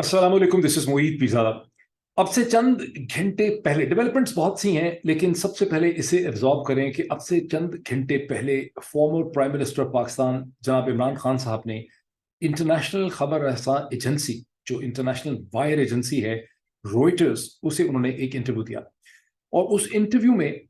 अस्सलाम वालेकुम, this is Moid Pirzada. अब से चंद घंटे पहले डेवलपमेंट्स बहुत सी हैं, लेकिन सबसे पहले इसे एब्जॉर्ब करें कि अब से चंद घंटे पहले फॉर्मर प्राइम मिनिस्टर पाकिस्तान जनाब इमरान खान साहब ने इंटरनेशनल खबर रसा एजेंसी, जो इंटरनेशनल वायर एजेंसी है रॉयटर्स, उसे उन्होंने एक इंटरव्यू दिया। और उस इंटरव्यू में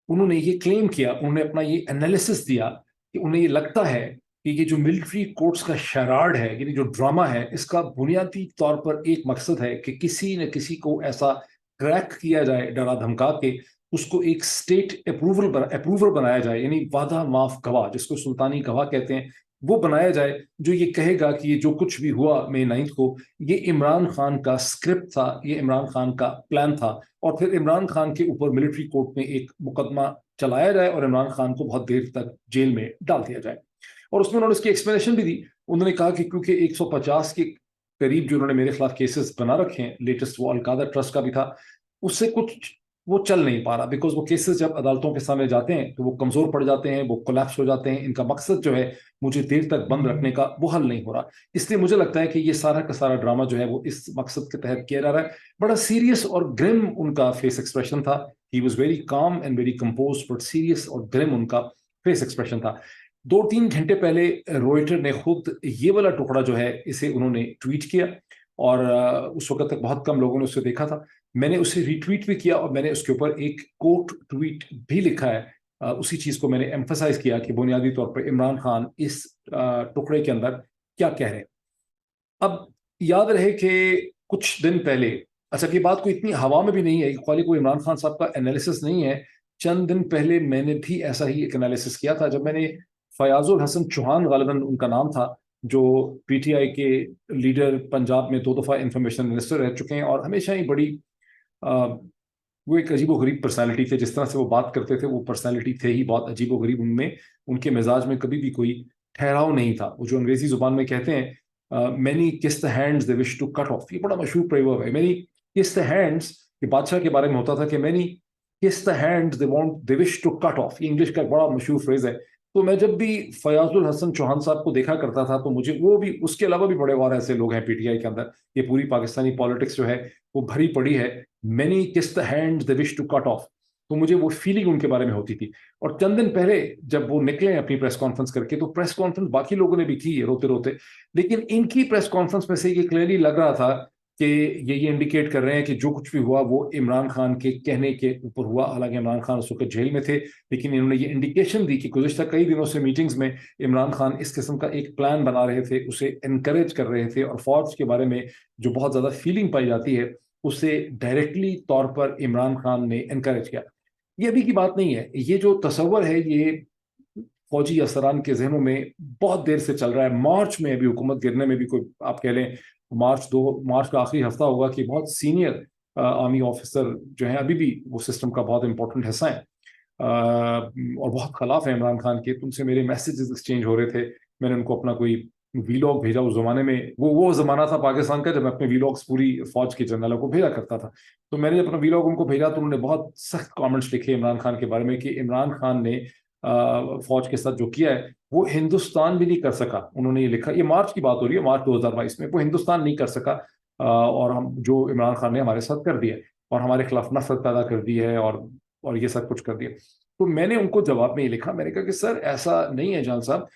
उन्होंने ये क्लेम किया, उन्होंने अपना ये एनालिसिस दिया कि उन्हें ये लगता है कि ये जो मिलिट्री कोर्ट्स का शराड है, यानी जो ड्रामा है, इसका बुनियादी तौर पर एक मकसद है कि किसी न किसी को ऐसा क्रैक किया जाए डरा धमका के, उसको एक स्टेट अप्रूवल बनाया जाए, यानी वादा माफ गवाह, जिसको सुल्तानी गवाह कहते हैं, वो बनाया जाए, जो ये कहेगा कि ये जो कुछ भी हुआ मई 9 को, ये इमरान खान का स्क्रिप्ट था, ये इमरान खान का प्लान था। और फिर इमरान खान के ऊपर मिलिट्री कोर्ट में एक मुकदमा चलाया जाए और इमरान खान को बहुत देर तक जेल में डाल दिया जाए। और उसमें उन्होंने उसकी एक्सप्लेनेशन भी दी। उन्होंने कहा कि क्योंकि 150 के करीब जो उन्होंने मेरे खिलाफ केसेस बना रखे हैं, लेटेस्ट वो अलकादा ट्रस्ट का भी था, उससे कुछ वो चल नहीं पा रहा, बिकॉज वो केसेस जब अदालतों के सामने जाते हैं तो वो कमजोर पड़ जाते हैं, वो कोलैप्स हो जाते हैं। इनका मकसद जो है मुझे देर तक बंद रखने का, वो हल नहीं हो रहा। इसलिए मुझे लगता है कि ये सारा का सारा ड्रामा जो है वो इस मकसद के तहत किया जा रहा है। बड़ा सीरियस और ग्रिम उनका फेस एक्सप्रेशन था। He was very calm and very compose, but serious और ग्रिम उनका फेस एक्सप्रेशन था। 2-3 घंटे पहले रॉयटर ने खुद ये वाला टुकड़ा जो है, इसे उन्होंने ट्वीट किया, और उस वक्त तक बहुत कम लोगों ने उसे देखा था। मैंने उसे रिट्वीट भी किया और मैंने उसके ऊपर एक कोट ट्वीट भी लिखा है। उसी चीज को मैंने एम्फसाइज किया कि बुनियादी तौर पर इमरान खान इस टुकड़े के अंदर क्या कह रहे हैं। अब याद रहे कि कुछ दिन पहले, अच्छा ये बात कोई इतनी हवा में भी नहीं है, खाली कोई इमरान खान साहब का एनालिसिस नहीं है। चंद दिन पहले मैंने भी ऐसा ही एक एनालिसिस किया था, जब मैंने फयाजुल हसन चौहान, गालिबन उनका नाम था, जो पीटीआई के लीडर, पंजाब में 2 दफा इंफॉर्मेशन मिनिस्टर रह चुके हैं, और हमेशा ही बड़ी वो एक अजीबो गरीब पर्सनैलिटी थे। जिस तरह से वो बात करते थे, वो पर्सनैलिटी थे ही बहुत अजीबो गरीब। उनमें, उनके मिजाज में कभी भी कोई ठहराव नहीं था। वो जो अंग्रेजी जुबान में कहते हैं, many kiss the hands they wish to cut off, ये बड़ा मशहूर प्रयोग है। मैनी किस द हैंड्स, ये बादशाह के बारे में होता था कि many kiss the hands they want they wish to cut off, ये इंग्लिश का बड़ा मशहूर फ्रेज है। तो मैं जब भी फयाजुल हसन चौहान साहब को देखा करता था, तो मुझे वो भी, उसके अलावा भी बड़े और ऐसे लोग हैं पीटीआई के अंदर, ये पूरी पाकिस्तानी पॉलिटिक्स जो है वो भरी पड़ी है, many kiss the hands they wish to cut off. तो मुझे वो फीलिंग उनके बारे में होती थी। और चंद दिन पहले जब वो निकले अपनी प्रेस कॉन्फ्रेंस करके, तो प्रेस कॉन्फ्रेंस बाकी लोगों ने भी की है रोते रोते, लेकिन इनकी प्रेस कॉन्फ्रेंस में से ये क्लियरली लग रहा था कि ये इंडिकेट कर रहे हैं कि जो कुछ भी हुआ वो इमरान खान के कहने के ऊपर हुआ। हालांकि इमरान खान उस वक्त जेल में थे, लेकिन इन्होंने ये इंडिकेशन दी कि गुज़िश्ता कई दिनों से मीटिंग्स में इमरान खान इस किस्म का एक प्लान बना रहे थे, उसे इनकरेज कर रहे थे, और फौज के बारे में जो बहुत ज़्यादा फीलिंग पाई जाती है, उसे डायरेक्टली तौर पर इमरान खान ने इनकरेज किया। ये अभी की बात नहीं है। ये जो तस्वर है, ये फौजी अफसरान के जहनों में बहुत देर से चल रहा है। मार्च में अभी हुकूमत गिरने में भी कोई, आप कह लें मार्च का आखिरी हफ्ता होगा, कि बहुत सीनियर आर्मी ऑफिसर जो हैं अभी भी वो सिस्टम का बहुत इंपॉर्टेंट हिस्सा है, और बहुत खिलाफ है इमरान खान के। तुमसे मेरे मैसेजेस एक्सचेंज हो रहे थे, मैंने उनको अपना कोई वीलॉग भेजा। उस जमाने में वो जमाना था पाकिस्तान का, जब मैं अपने वीलॉग्स पूरी फौज के जनरलों को भेजा करता था। तो मैंने अपना वीलॉग उनको भेजा, तो उन्होंने बहुत सख्त कमेंट्स लिखे इमरान खान के बारे में, कि इमरान खान ने फौज के साथ जो किया है वो हिंदुस्तान भी नहीं कर सका। उन्होंने ये लिखा, ये मार्च की बात हो रही है, मार्च 2022 में, वो हिंदुस्तान नहीं कर सका, और हम, जो इमरान खान ने हमारे साथ कर दिया है, और हमारे खिलाफ नफरत पैदा कर दी है, और ये सब कुछ कर दिया। तो मैंने उनको जवाब में ये लिखा, मैंने कहा कि सर ऐसा नहीं है जान साहब,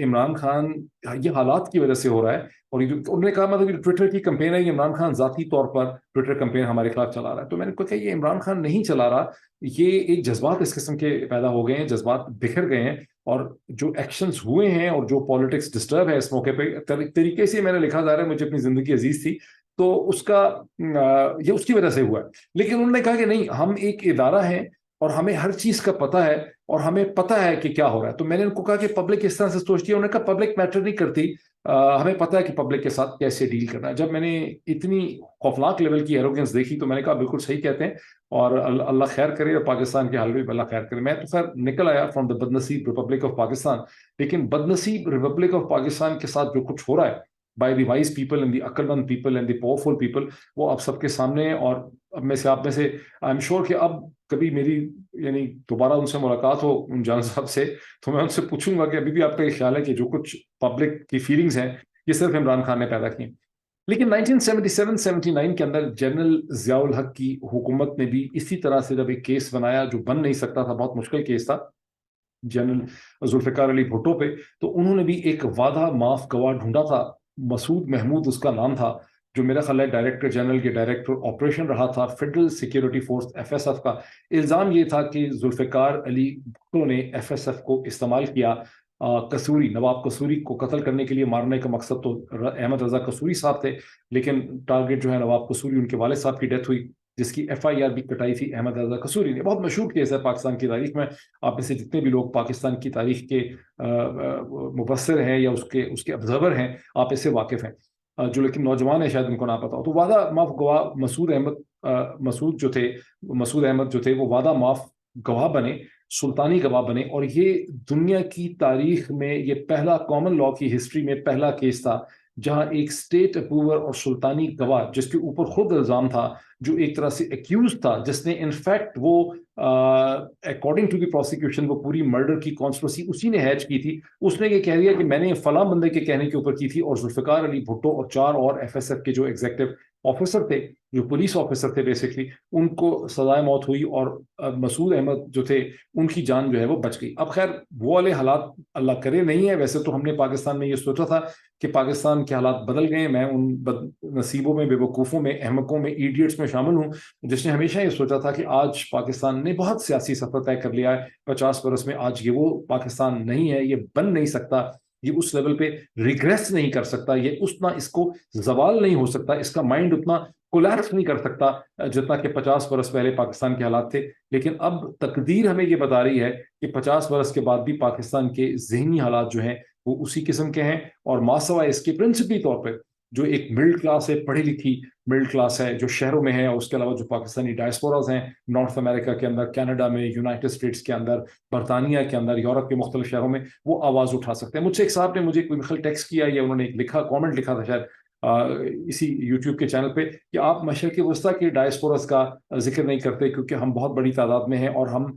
इमरान खान ये हालात की वजह से हो रहा है। और उन्होंने कहा मतलब ये ट्विटर की कंपेन है, इमरान खान जाती तौर पर ट्विटर कंपेन हमारे खिलाफ चला रहा है। तो मैंने कहा ये इमरान खान नहीं चला रहा, ये एक जज्बात इस किस्म के पैदा हो गए हैं, जज्बात बिखर गए हैं, और जो एक्शंस हुए हैं और जो पॉलिटिक्स डिस्टर्ब है इस मौके पे, तरीके से मैंने लिखा जा रहा है, मुझे अपनी जिंदगी अजीज थी, तो उसका ये उसकी वजह से हुआ है। लेकिन उन्होंने कहा कि नहीं, हम एक इदारा है और हमें हर चीज का पता है, और हमें पता है कि क्या हो रहा है। तो मैंने उनको कहा कि पब्लिक इस तरह से सोचती है। उन्होंने कहा पब्लिक मैटर नहीं करती, हमें पता है कि पब्लिक के साथ कैसे डील करना है। जब मैंने इतनी खौफनाक लेवल की एरोगेंस देखी, तो मैंने कहा बिल्कुल सही कहते हैं, और अल्लाह खैर करे, और पाकिस्तान के हाल भी अल्लाह खैर करे। मैं तो खैर निकल आया फ्रॉम द बदनसीब रिपब्लिक ऑफ पाकिस्तान, लेकिन बदनसीब रिपब्लिक ऑफ पाकिस्तान के साथ जो कुछ हो रहा है by the wise people and the अक्लमंद people and the powerful people, वो अब सबके सामने है। और अब में से, आप में से, आई एम श्योर कि अब कभी मेरी, यानी दोबारा उनसे मुलाकात हो, उन जान साहब से, तो मैं उनसे पूछूंगा कि अभी भी आपका ये ख्याल है कि जो कुछ पब्लिक की फीलिंग्स हैं, ये सिर्फ इमरान खान ने पैदा की। लेकिन 1977-79 के अंदर जनरल ज़ियाउल हक की हुकूमत ने भी इसी तरह से जब एक केस बनाया जो बन नहीं सकता था, बहुत मुश्किल केस था जनरल जुल्फ़िकार अली भुट्टो पे, तो उन्होंने भी एक वादा माफ गवाह ढूंढा था। मसूद महमूद उसका नाम था, जो मेरा ख्याल है डायरेक्टर जनरल के डायरेक्टर ऑपरेशन रहा था फेडरल सिक्योरिटी फोर्स एफएसएफ का। इल्ज़ाम ये था कि जुल्फ़िकार अली भुट्टो ने एफएसएफ को इस्तेमाल किया कसूरी, नवाब कसूरी को कत्ल करने के लिए। मारने का मकसद तो अहमद रजा कसूरी साहब थे, लेकिन टारगेट जो है नवाब कसूरी, उनके वालिद साहब की डेथ हुई, जिसकी एफआईआर भी कटाई थी अहमद रजा कसूरी ने। बहुत मशहूर केस है पाकिस्तान की तारीख में। आप में से जितने भी लोग पाकिस्तान की तारीख के मुबस्सिर हैं या उसके उसके ऑब्जर्वर हैं, आप इससे वाकिफ हैं। जो लेकिन नौजवान है शायद उनको ना पता हो। तो वादा माफ गवाह मसूद अहमद जो थे वो वादा माफ गवाह बने, सुल्तानी गवाह बने, और ये दुनिया की तारीख में ये पहला कॉमन लॉ की हिस्ट्री में पहला केस था जहां एक स्टेट अप्रूवर और सुल्तानी गवाह, जिसके ऊपर खुद इल्जाम था, जो एक तरह से एक्यूज था, जिसने इनफैक्ट वो अकॉर्डिंग टू द प्रोसिक्यूशन वो पूरी मर्डर की कॉन्स्पिरेसी उसी ने हैच की थी। उसने ये कह दिया कि मैंने फलां बंदे के कहने के ऊपर की थी, और जुल्फ़िकार अली भुट्टो और 4 और एफएसएफ के जो एग्जीक्यूटिव ऑफिसर थे, जो पुलिस ऑफिसर थे बेसिकली, उनको सजाए मौत हुई, और मसूद अहमद जो थे उनकी जान जो है वो बच गई। अब खैर वो वाले हालात अल्लाह करे नहीं है। वैसे तो हमने पाकिस्तान में ये सोचा था कि पाकिस्तान के हालात बदल गए। मैं उन नसीबों में, बेवकूफ़ों में, अहमकों में, इडियट्स में शामिल हूँ जिसने हमेशा ये सोचा था कि आज पाकिस्तान ने बहुत सियासी सफर तय कर लिया है 50 बरस में। आज ये वो पाकिस्तान नहीं है, ये बन नहीं सकता, ये उस लेवल पे रिग्रेस नहीं कर सकता, ये उतना इसको जवाल नहीं हो सकता, इसका माइंड उतना कोलैप्स नहीं कर सकता जितना कि 50 बरस पहले पाकिस्तान के हालात थे। लेकिन अब तकदीर हमें ये बता रही है कि 50 बरस के बाद भी पाकिस्तान के जहनी हालात जो हैं वो उसी किस्म के हैं। और मासवा इसके प्रिंसिपली तौर पर जो एक मिडिल क्लास है, पढ़ी लिखी मिडिल क्लास है, जो शहरों में है, उसके अलावा जो पाकिस्तानी डायस्पोराज हैं नॉर्थ अमेरिका के अंदर, कनाडा में, यूनाइटेड स्टेट्स के अंदर, बरतानिया के अंदर, यूरोप के मुख्तलिफ शहरों में, वो आवाज़ उठा सकते हैं। मुझसे एक साहब ने मुझे कोई टेक्स्ट किया या उन्होंने एक लिखा, कमेंट लिखा था शायद इसी यूट्यूब के चैनल पे, कि आप मशरक़ वस्ता के डायस्पोरास का जिक्र नहीं करते क्योंकि हम बहुत बड़ी तादाद में हैं और हम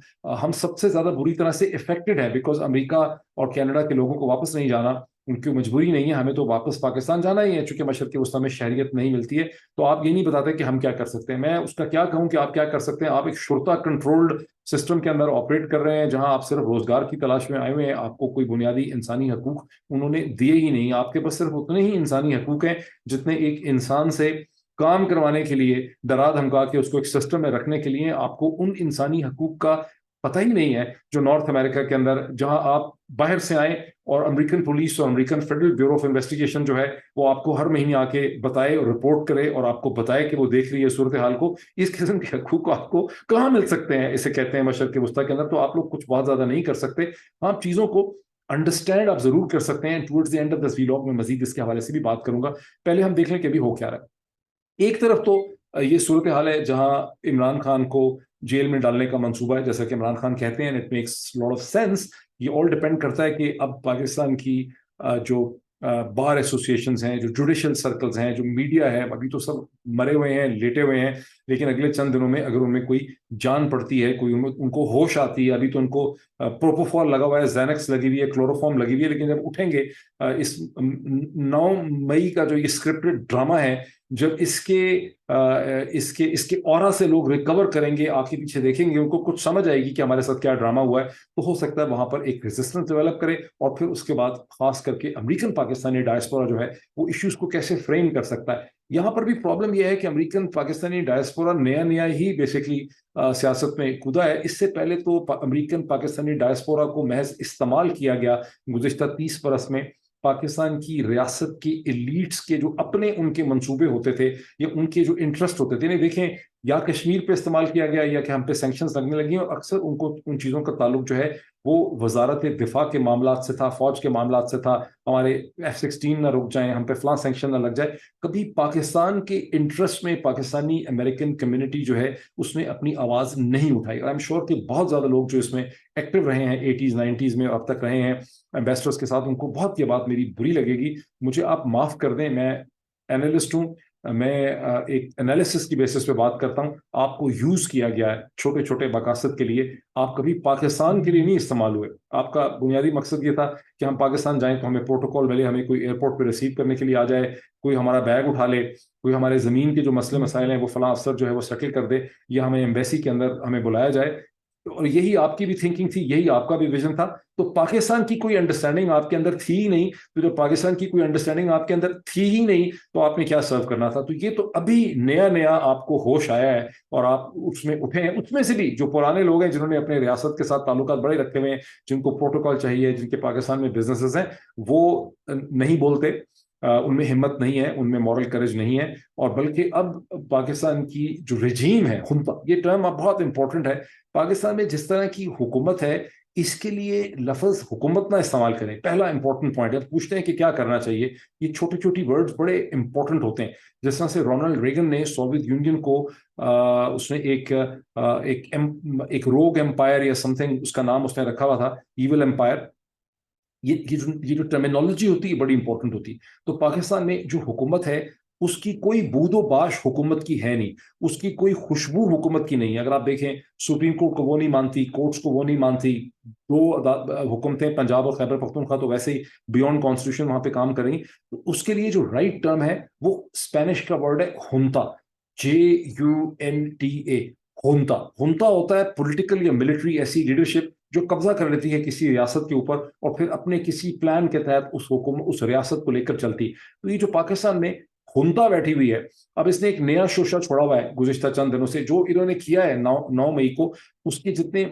सबसे ज़्यादा बुरी तरह से इफेक्टेड है, बिकॉज अमेरिका और कनाडा के लोगों को वापस नहीं जाना, उनकी मजबूरी नहीं है, हमें तो वापस पाकिस्तान जाना ही है, चूंकि मशरक़ वस्ता में शहरियत नहीं मिलती है। तो आप ये नहीं बताते कि हम क्या कर सकते हैं। मैं उसका क्या कहूँ कि आप क्या कर सकते हैं। आप एक शुरता कंट्रोल्ड सिस्टम के अंदर ऑपरेट कर रहे हैं, जहां आप सिर्फ रोजगार की तलाश में आए हुए हैं, आपको कोई बुनियादी इंसानी हकूक उन्होंने दिए ही नहीं। आपके पास सिर्फ उतने ही इंसानी हकूक हैं जितने एक इंसान से काम करवाने के लिए, डरा धमका के उसको एक सिस्टम में रखने के लिए। आपको उन इंसानी हकूक का पता ही नहीं है जो नॉर्थ अमेरिका के अंदर, जहां आप बाहर से आए और अमेरिकन पुलिस और American federal bureau of investigation जो है वो आपको हर महीने आके बताए और रिपोर्ट करे और आपको बताए कि वो देख रही है सूरत हाल को। इस किस्म के हकूक आपको कहाँ मिल सकते हैं, इसे कहते हैं मशरक़ वस्ता के अंदर। तो आप लोग कुछ बहुत ज्यादा नहीं कर सकते। आप चीजों को अंडरस्टैंड आप जरूर कर सकते हैं। Towards the end of this vlog में मजीद इसके हवाले से भी बात करूंगा। पहले हम देख लें कि अभी हो क्या रहा है। एक तरफ तो ये सूरत हाल है जहां इमरान खान को जेल में डालने का मंसूबा है, जैसा कि इमरान खान कहते हैं, it makes lot of sense. ये ऑल डिपेंड करता है कि अब पाकिस्तान की जो बार एसोसिएशंस हैं, जो जुडिशल सर्कल्स हैं, जो मीडिया है, अभी तो सब मरे हुए हैं, लेटे हुए हैं, लेकिन अगले चंद दिनों में अगर उनमें कोई जान पड़ती है, कोई उनको होश आती है, अभी तो उनको प्रोपोफॉल लगा हुआ है, ज़ैनक्स लगी हुई है, क्लोरोफॉर्म लगी हुई है, लेकिन जब उठेंगे इस 9 मई का जो ये स्क्रिप्टेड ड्रामा है, जब इसके ऑरा से लोग रिकवर करेंगे, आंखें पीछे देखेंगे, उनको कुछ समझ आएगी कि हमारे साथ क्या ड्रामा हुआ है, तो हो सकता है वहां पर एक रेजिस्टेंस डेवलप करे। और फिर उसके बाद खास करके अमेरिकन पाकिस्तानी डायस्पोरा जो है वो इश्यूज को कैसे फ्रेम कर सकता है। यहाँ पर भी प्रॉब्लम यह है कि अमेरिकन पाकिस्तानी डायस्पोरा नया नया ही बेसिकली सियासत में कूदा है। इससे पहले तो अमेरिकन पाकिस्तानी डायस्पोरा को महज इस्तेमाल किया गया गुज़िश्ता 30 बरस में। पाकिस्तान की रियासत की एलीट्स के जो अपने उनके मंसूबे होते थे या उनके जो इंटरेस्ट होते थे, नहीं देखें, या कश्मीर पे इस्तेमाल किया गया या कि हम पे सैंक्शंस लगने लगी, और अक्सर उनको उन चीज़ों का ताल्लुक जो है वो वजारत दिफा के मामलात से था, फौज के मामलात से था। हमारे F-16 ना रुक जाएं, हम पे फलां सैंक्शन ना लग जाए। कभी पाकिस्तान के इंटरेस्ट में पाकिस्तानी अमेरिकन कम्युनिटी जो है उसने अपनी आवाज़ नहीं उठाई। और आई एम श्योर कि बहुत ज़्यादा लोग जो इसमें एक्टिव रहे हैं 80s 90s में अब तक रहे हैं एम्बेसडर्स के साथ, उनको बहुत ये बात मेरी बुरी लगेगी। मुझे आप माफ़ कर दें, मैं एनालिस्ट हूँ, میں ایک انالیسس کی بیسس پہ بات کرتا ہوں، آپ کو یوز کیا گیا ہے چھوٹے چھوٹے مقاصد کے لیے، آپ کبھی پاکستان کے لیے نہیں استعمال ہوئے. آپ کا بنیادی مقصد یہ تھا کہ ہم پاکستان جائیں تو ہمیں پروٹوکول ملے، ہمیں کوئی ایئرپورٹ پہ ریسیو کرنے کے لیے آ جائے، کوئی ہمارا بیگ اٹھا لے، کوئی ہمارے زمین کے جو مسئلے مسائل ہیں وہ فلاں افسر جو ہے وہ سیٹل کر دے، یا ہمیں ایمبیسی کے اندر ہمیں بلایا جائے. اور یہی آپ کی بھی تھنکنگ تھی، یہی آپ کا بھی ویژن تھا. تو پاکستان کی کوئی انڈرسٹینڈنگ آپ کے اندر تھی ہی نہیں. تو جب پاکستان کی کوئی انڈرسٹینڈنگ آپ کے اندر تھی ہی نہیں تو آپ نے کیا سرو کرنا تھا؟ تو یہ تو ابھی نیا نیا آپ کو ہوش آیا ہے اور آپ اس میں اٹھے ہیں. اس میں سے بھی جو پرانے لوگ ہیں جنہوں نے اپنے ریاست کے ساتھ تعلقات بڑے رکھے ہوئے ہیں، جن کو پروٹوکول چاہیے، جن کے پاکستان میں بزنسز ہیں، وہ نہیں بولتے، ان میں ہمت نہیں ہے، ان میں مورل کریج نہیں ہے. اور بلکہ اب پاکستان کی جو رجیم ہے، خنتا، یہ ٹرم اب بہت امپورٹنٹ ہے. پاکستان میں جس طرح کی حکومت ہے، اس کے لیے لفظ حکومت نہ استعمال کریں. پہلا امپورٹنٹ پوائنٹ ہے. پوچھتے ہیں کہ کیا کرنا چاہیے، یہ چھوٹی چھوٹی ورڈز بڑے امپورٹنٹ ہوتے ہیں. جس طرح سے رونلڈ ریگن نے سوویت یونین کو اس نے ایک روگ امپائر یا سم تھنگ اس کا نام اس نے رکھا ہوا تھا، ایول امپائر. یہ جو ٹرمینالوجی ہوتی ہے بڑی امپورٹنٹ ہوتی ہے. تو پاکستان میں جو حکومت ہے اس کی کوئی بود و باش حکومت کی ہے نہیں، اس کی کوئی خوشبو حکومت کی نہیں ہے. اگر آپ دیکھیں سپریم کورٹ کو وہ نہیں مانتی، کورٹس کو وہ نہیں مانتی. دو حکومتیں پنجاب اور خیبر پختونخوا تو ویسے ہی بیونڈ کانسٹیٹیوشن وہاں پہ کام کر رہی. تو اس کے لیے جو رائٹ ٹرم ہے وہ اسپینش کا ورڈ ہے ہنتا، JUNTA. ہنتا ہوتا ہے پولیٹیکل یا ملٹری ایسی لیڈرشپ جو قبضہ کر لیتی ہے کسی ریاست کے اوپر اور پھر اپنے کسی پلان کے تحت اس ریاست کو لے کر چلتی. تو یہ جو پاکستان میں ہنتا بیٹھی ہوئی ہے، اب اس نے ایک نیا شوشہ چھوڑا ہوا ہے گزشتہ چند دنوں سے، جو انہوں نے کیا ہے 9 مئی کو. اس کے جتنے